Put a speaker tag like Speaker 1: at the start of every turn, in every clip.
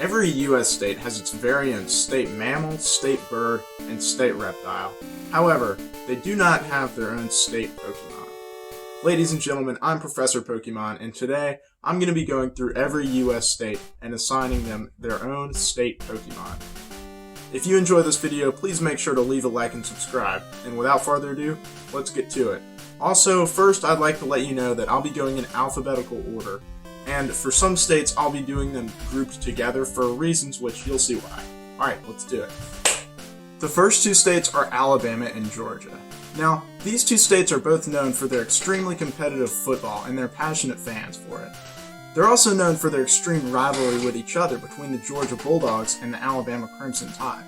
Speaker 1: Every U.S. state has its very own state mammal, state bird, and state reptile. However, they do not have their own state Pokemon. Ladies and gentlemen, I'm Professor Pokemon, and today I'm going to be going through every U.S. state and assigning them their own state Pokemon. If you enjoy this video, please make sure to leave a like and subscribe. And without further ado, let's get to it. Also, first I'd like to let you know that I'll be going in alphabetical order. And for some states, I'll be doing them grouped together for reasons which you'll see why. Alright, let's do it. The first two states are Alabama and Georgia. Now, these two states are both known for their extremely competitive football and their passionate fans for it. They're also known for their extreme rivalry with each other between the Georgia Bulldogs and the Alabama Crimson Tide.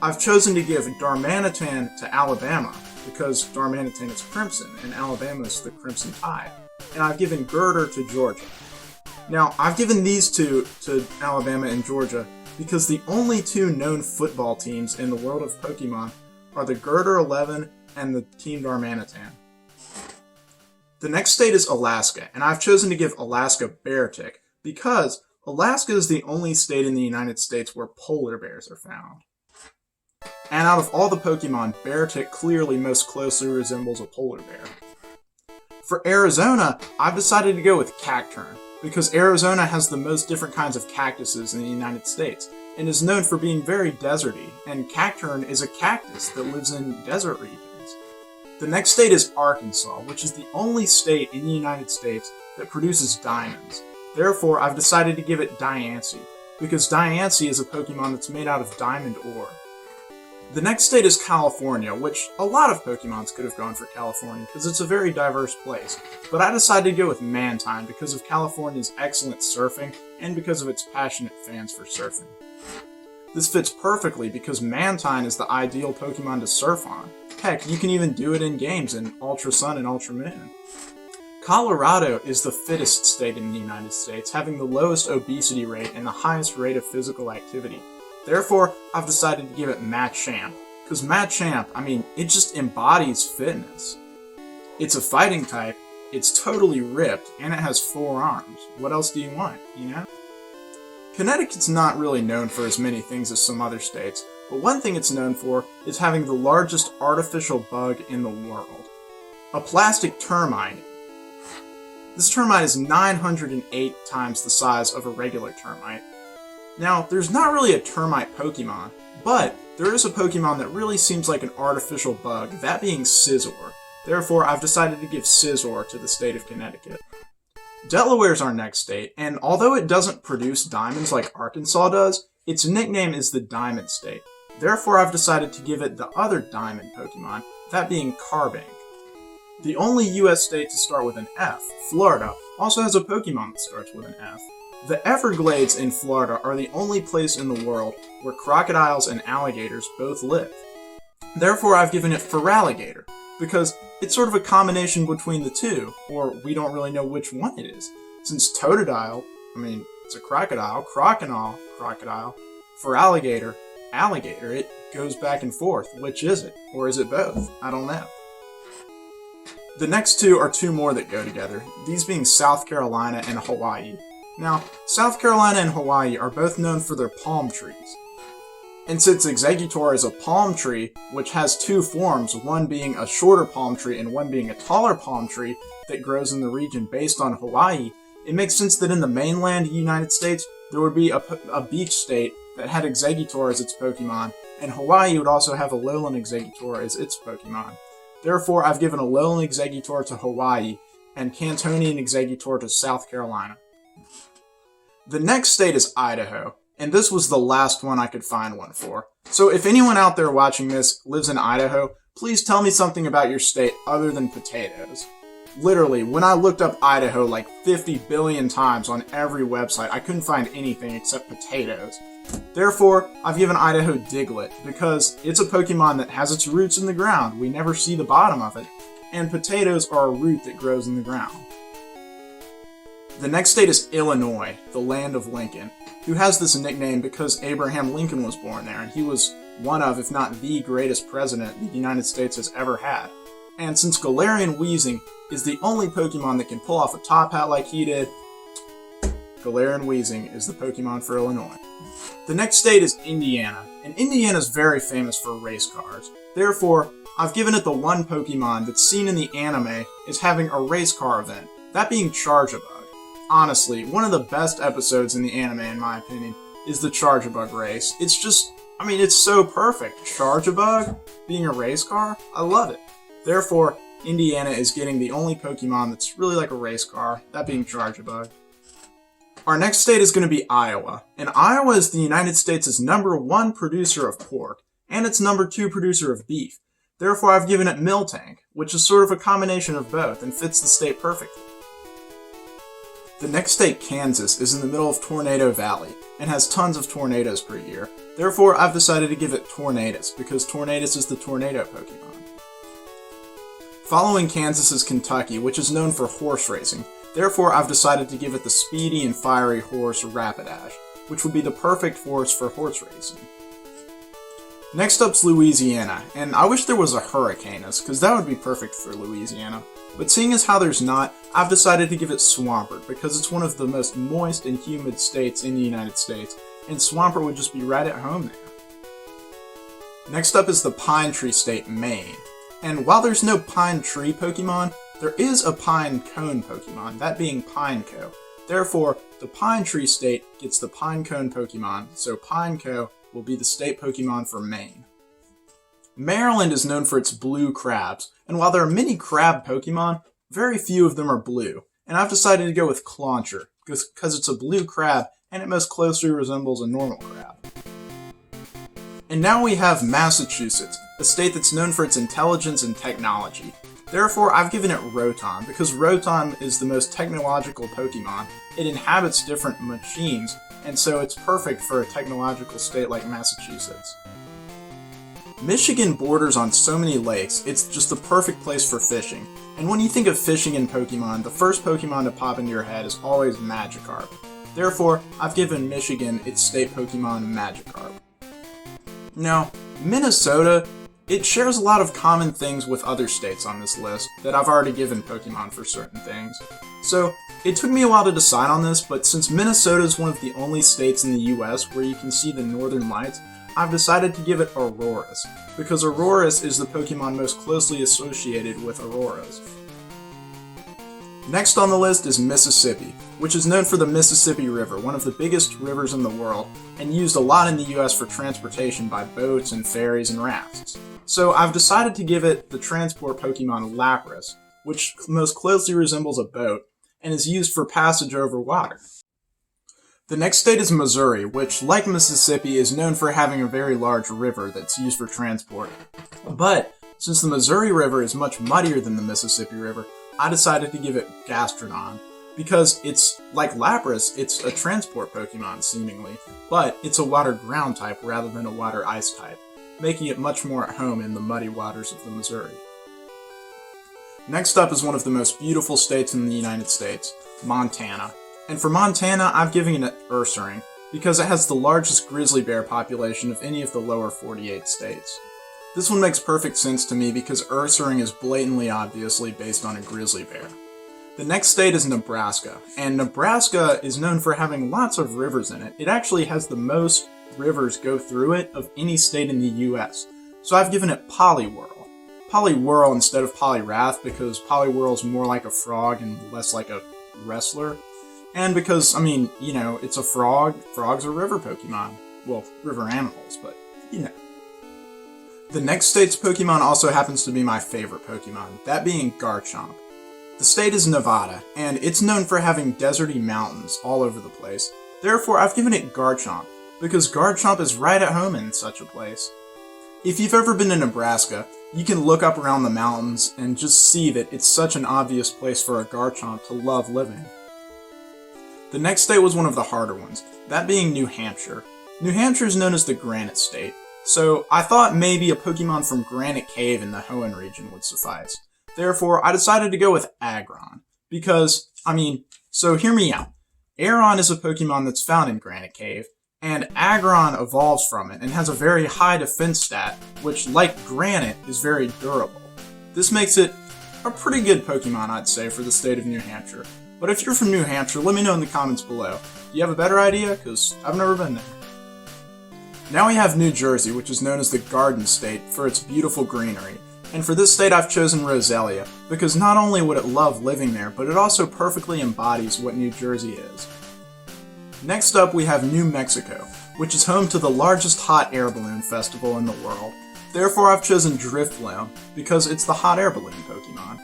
Speaker 1: I've chosen to give Darmanitan to Alabama because Darmanitan is crimson and Alabama is the Crimson Tide, and I've given Girder to Georgia. Now, I've given these two to Alabama and Georgia because the only two known football teams in the world of Pokemon are the Girder 11 and the Team Darmanitan. The next state is Alaska, and I've chosen to give Alaska Beartic because Alaska is the only state in the United States where polar bears are found. And out of all the Pokemon, Beartic clearly most closely resembles a polar bear. For Arizona, I've decided to go with Cacturn, because Arizona has the most different kinds of cactuses in the United States, and is known for being very deserty, and Cacturn is a cactus that lives in desert regions. The next state is Arkansas, which is the only state in the United States that produces diamonds. Therefore, I've decided to give it Diancie, because Diancie is a Pokemon that's made out of diamond ore. The next state is California, which a lot of Pokemons could have gone for California because it's a very diverse place, but I decided to go with Mantine because of California's excellent surfing and because of its passionate fans for surfing. This fits perfectly because Mantine is the ideal Pokemon to surf on. Heck, you can even do it in games in Ultra Sun and Ultra Moon. Colorado is the fittest state in the United States, having the lowest obesity rate and the highest rate of physical activity. Therefore, I've decided to give it Machamp, because Machamp, it just embodies fitness. It's a fighting type, it's totally ripped, and it has 4 arms. What else do you want, you know? Connecticut's not really known for as many things as some other states, but one thing it's known for is having the largest artificial bug in the world. A plastic termite. This termite is 908 times the size of a regular termite. Now, there's not really a termite Pokemon, but there is a Pokemon that really seems like an artificial bug, that being Scizor. Therefore, I've decided to give Scizor to the state of Connecticut. Delaware's our next state, and although it doesn't produce diamonds like Arkansas does, its nickname is the Diamond State. Therefore, I've decided to give it the other diamond Pokemon, that being Carbink. The only US state to start with an F, Florida, also has a Pokemon that starts with an F. The Everglades in Florida are the only place in the world where crocodiles and alligators both live. Therefore, I've given it Feraligatr, because it's sort of a combination between the two, or we don't really know which one it is. Since Totodile, it's a crocodile, crocodile, Feraligatr, alligator, it goes back and forth. Which is it? Or is it both? I don't know. The next two are two more that go together, these being South Carolina and Hawaii. Now, South Carolina and Hawaii are both known for their palm trees. And since Exeggutor is a palm tree, which has 2 forms, one being a shorter palm tree and one being a taller palm tree that grows in the region based on Hawaii, it makes sense that in the mainland United States, there would be a beach state that had Exeggutor as its Pokemon, and Hawaii would also have a lowland Exeggutor as its Pokemon. Therefore, I've given a lowland Exeggutor to Hawaii, and Cantonian Exeggutor to South Carolina. The next state is Idaho, and this was the last one I could find one for. So if anyone out there watching this lives in Idaho, please tell me something about your state other than potatoes. Literally, when I looked up Idaho like 50 billion times on every website, I couldn't find anything except potatoes. Therefore, I've given Idaho Diglett, because it's a Pokemon that has its roots in the ground, we never see the bottom of it, and potatoes are a root that grows in the ground. The next state is Illinois, the land of Lincoln, who has this nickname because Abraham Lincoln was born there, and he was one of, if not the greatest president the United States has ever had. And since Galarian Weezing is the only Pokemon that can pull off a top hat like he did, Galarian Weezing is the Pokemon for Illinois. The next state is Indiana, and Indiana is very famous for race cars. Therefore, I've given it the one Pokemon that's seen in the anime as having a race car event, that being Charjabug. Honestly, one of the best episodes in the anime, in my opinion, is the Charjabug race. It's just, it's so perfect. Charjabug being a race car, I love it. Therefore, Indiana is getting the only Pokemon that's really like a race car, that being Charjabug. Our next state is going to be Iowa, and Iowa is the United States' #1 producer of pork, and its #2 producer of beef. Therefore, I've given it Miltank, which is sort of a combination of both and fits the state perfectly. The next state, Kansas, is in the middle of Tornado Valley and has tons of tornadoes per year. Therefore, I've decided to give it Tornadus, because Tornadus is the tornado Pokemon. Following Kansas is Kentucky, which is known for horse racing. Therefore, I've decided to give it the speedy and fiery horse Rapidash, which would be the perfect horse for horse racing. Next up's Louisiana, and I wish there was a Hurricanus, because that would be perfect for Louisiana. But seeing as how there's not, I've decided to give it Swampert, because it's one of the most moist and humid states in the United States, and Swampert would just be right at home there. Next up is the Pine Tree State, Maine. And while there's no Pine Tree Pokemon, there is a Pine Cone Pokemon, that being Pineco. Therefore, the Pine Tree State gets the Pine Cone Pokemon, so Pineco will be the state Pokemon for Maine. Maryland is known for its blue crabs, and while there are many crab Pokemon, very few of them are blue, and I've decided to go with Clauncher, because it's a blue crab and it most closely resembles a normal crab. And now we have Massachusetts, a state that's known for its intelligence and technology. Therefore, I've given it Rotom, because Rotom is the most technological Pokemon. It inhabits different machines, and so it's perfect for a technological state like Massachusetts. Michigan borders on so many lakes, it's just the perfect place for fishing. And when you think of fishing in Pokemon, the first Pokemon to pop into your head is always Magikarp. Therefore, I've given Michigan its state Pokemon Magikarp. Now, Minnesota, it shares a lot of common things with other states on this list that I've already given Pokemon for certain things. So, it took me a while to decide on this, but since Minnesota is one of the only states in the US where you can see the northern lights, I've decided to give it Aurorus, because Aurorus is the Pokemon most closely associated with Auroras. Next on the list is Mississippi, which is known for the Mississippi River, one of the biggest rivers in the world, and used a lot in the US for transportation by boats and ferries and rafts. So I've decided to give it the transport Pokemon Lapras, which most closely resembles a boat, and is used for passage over water. The next state is Missouri, which, like Mississippi, is known for having a very large river that's used for transport. But, since the Missouri River is much muddier than the Mississippi River, I decided to give it Gastrodon, because it's, like Lapras, it's a transport Pokemon, seemingly, but it's a water ground type rather than a water ice type, making it much more at home in the muddy waters of the Missouri. Next up is one of the most beautiful states in the United States, Montana. And for Montana, I've given it Ursaring, because it has the largest grizzly bear population of any of the lower 48 states. This one makes perfect sense to me because Ursaring is blatantly obviously based on a grizzly bear. The next state is Nebraska, and Nebraska is known for having lots of rivers in it. It actually has the most rivers go through it of any state in the US. So I've given it Poliwhirl. Poliwhirl instead of Poliwrath because Poliwhirl is more like a frog and less like a wrestler. And because, it's a frog. Frogs are river Pokemon. Well, river animals, but, The next state's Pokemon also happens to be my favorite Pokemon, that being Garchomp. The state is Nevada, and it's known for having deserty mountains all over the place. Therefore, I've given it Garchomp, because Garchomp is right at home in such a place. If you've ever been to Nebraska, you can look up around the mountains and just see that it's such an obvious place for a Garchomp to love living. The next state was one of the harder ones, that being New Hampshire. New Hampshire is known as the Granite State, so I thought maybe a Pokemon from Granite Cave in the Hoenn region would suffice. Therefore, I decided to go with Aggron, because, so hear me out. Aggron is a Pokemon that's found in Granite Cave, and Aggron evolves from it and has a very high defense stat, which, like Granite, is very durable. This makes it a pretty good Pokemon, I'd say, for the state of New Hampshire. But if you're from New Hampshire, let me know in the comments below. Do you have a better idea? Because I've never been there. Now we have New Jersey, which is known as the Garden State for its beautiful greenery. And for this state I've chosen Roselia, because not only would it love living there, but it also perfectly embodies what New Jersey is. Next up we have New Mexico, which is home to the largest hot air balloon festival in the world. Therefore I've chosen Drifloon, because it's the hot air balloon Pokemon.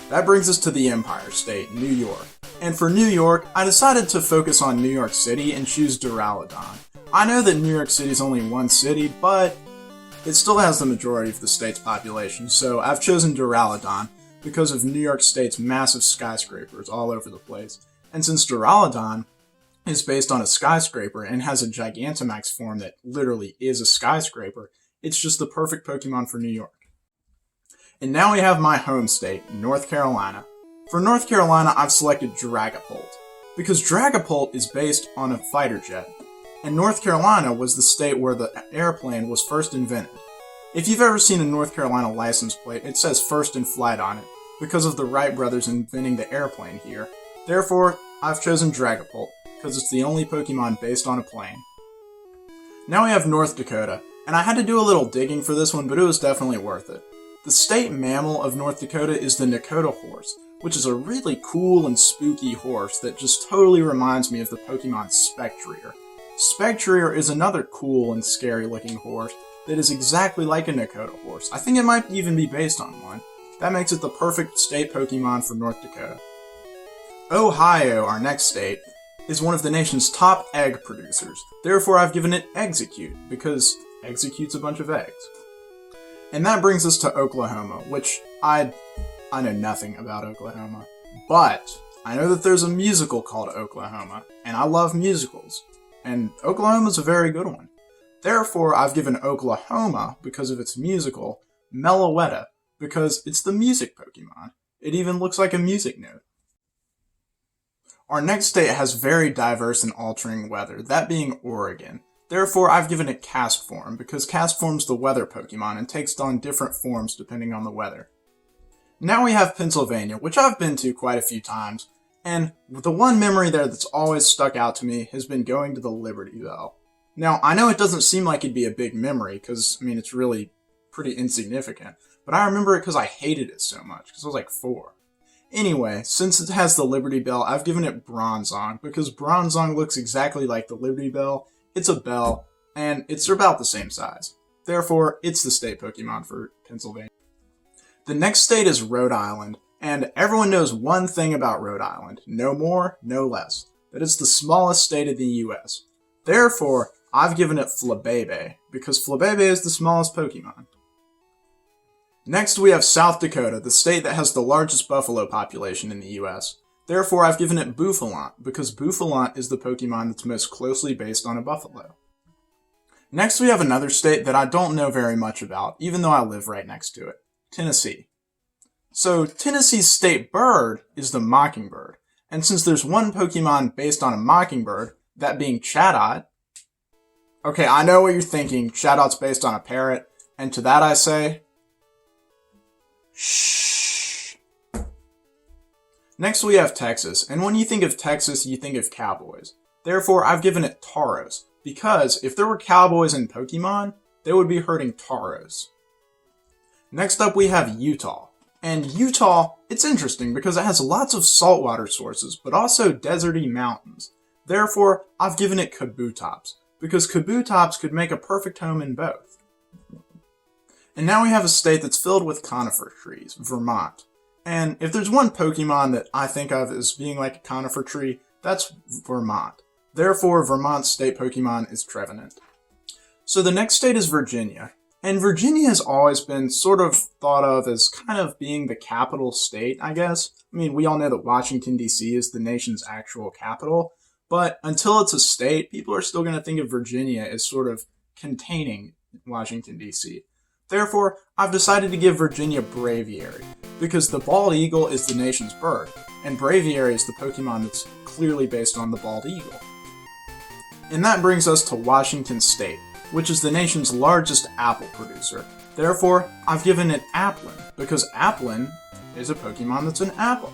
Speaker 1: That brings us to the Empire State, New York. And for New York, I decided to focus on New York City and choose Duraludon. I know that New York City is only one city, but it still has the majority of the state's population, so I've chosen Duraludon because of New York State's massive skyscrapers all over the place. And since Duraludon is based on a skyscraper and has a Gigantamax form that literally is a skyscraper, it's just the perfect Pokemon for New York. And now we have my home state, North Carolina. For North Carolina, I've selected Dragapult, because Dragapult is based on a fighter jet, and North Carolina was the state where the airplane was first invented. If you've ever seen a North Carolina license plate, it says First in Flight on it, because of the Wright brothers inventing the airplane here. Therefore, I've chosen Dragapult, because it's the only Pokemon based on a plane. Now we have North Dakota, and I had to do a little digging for this one, but it was definitely worth it. The state mammal of North Dakota is the Dakota horse, which is a really cool and spooky horse that just totally reminds me of the Pokemon Spectrier. Spectrier is another cool and scary looking horse that is exactly like a Dakota horse. I think it might even be based on one. That makes it the perfect state Pokemon for North Dakota. Ohio, our next state, is one of the nation's top egg producers. Therefore, I've given it Execute, because Execute's a bunch of eggs. And that brings us to Oklahoma, which I know nothing about Oklahoma, but I know that there's a musical called Oklahoma, and I love musicals. And Oklahoma's a very good one. Therefore, I've given Oklahoma, because of its musical, Meloetta, because it's the music Pokemon. It even looks like a music note. Our next state has very diverse and altering weather, that being Oregon. Therefore, I've given it Castform, because Castform's the weather Pokemon and takes on different forms depending on the weather. Now we have Pennsylvania, which I've been to quite a few times. And the one memory there that's always stuck out to me has been going to the Liberty Bell. Now, I know it doesn't seem like it'd be a big memory, because, it's really pretty insignificant. But I remember it because I hated it so much, because I was like 4. Anyway, since it has the Liberty Bell, I've given it Bronzong, because Bronzong looks exactly like the Liberty Bell. It's a bell, and it's about the same size. Therefore, it's the state Pokemon for Pennsylvania. The next state is Rhode Island. And everyone knows one thing about Rhode Island, no more, no less, that it's the smallest state in the US. Therefore, I've given it Flabebe, because Flabebe is the smallest Pokemon. Next we have South Dakota, the state that has the largest buffalo population in the US. Therefore, I've given it Bouffalant, because Bouffalant is the Pokemon that's most closely based on a buffalo. Next we have another state that I don't know very much about, even though I live right next to it, Tennessee. So, Tennessee's state bird is the Mockingbird, and since there's one Pokemon based on a Mockingbird, that being Chatot. Okay, I know what you're thinking, Chatot's based on a parrot, and to that I say, shh. Next we have Texas, and when you think of Texas, you think of cowboys. Therefore, I've given it Tauros, because if there were cowboys in Pokemon, they would be herding Tauros. Next up we have Utah. And Utah, it's interesting because it has lots of saltwater sources, but also deserty mountains. Therefore, I've given it Kabutops, because Kabutops could make a perfect home in both. And now we have a state that's filled with conifer trees, Vermont. And if there's one Pokemon that I think of as being like a conifer tree, that's Vermont. Therefore, Vermont's state Pokemon is Trevenant. So the next state is Virginia. And Virginia has always been sort of thought of as kind of being the capital state, I guess. We all know that Washington, D.C. is the nation's actual capital, but until it's a state, people are still going to think of Virginia as sort of containing Washington, D.C. Therefore, I've decided to give Virginia Braviary, because the bald eagle is the nation's bird, and Braviary is the Pokemon that's clearly based on the bald eagle. And that brings us to Washington State, which is the nation's largest apple producer. Therefore, I've given it Applin, because Applin is a Pokemon that's an apple.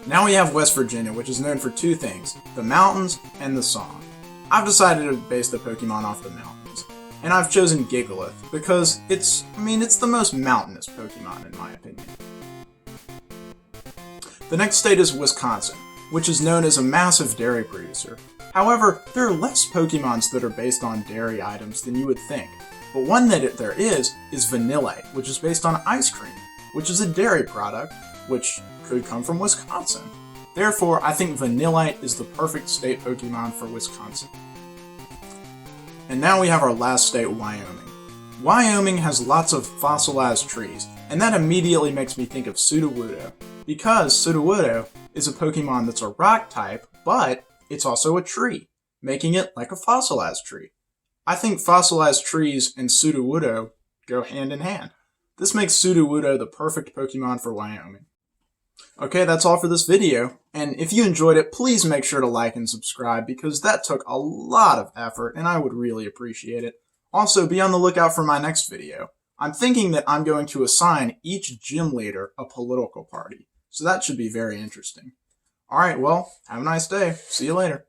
Speaker 1: Now we have West Virginia, which is known for two things, the mountains and the song. I've decided to base the Pokemon off the mountains, and I've chosen Gigalith because it's the most mountainous Pokemon in my opinion. The next state is Wisconsin, which is known as a massive dairy producer. However, there are less Pokemons that are based on dairy items than you would think, but one that there is Vanillite, which is based on ice cream, which is a dairy product, which could come from Wisconsin. Therefore, I think Vanillite is the perfect state Pokemon for Wisconsin. And now we have our last state, Wyoming. Wyoming has lots of fossilized trees, and that immediately makes me think of Sudowoodo, because Sudowoodo is a Pokemon that's a rock type, but it's also a tree, making it like a fossilized tree. I think fossilized trees and Sudowoodo go hand in hand. This makes Sudowoodo the perfect Pokemon for Wyoming. Okay, that's all for this video, and if you enjoyed it, please make sure to like and subscribe because that took a lot of effort and I would really appreciate it. Also, be on the lookout for my next video. I'm thinking that I'm going to assign each gym leader a political party, so that should be very interesting. Alright, well, have a nice day. See you later.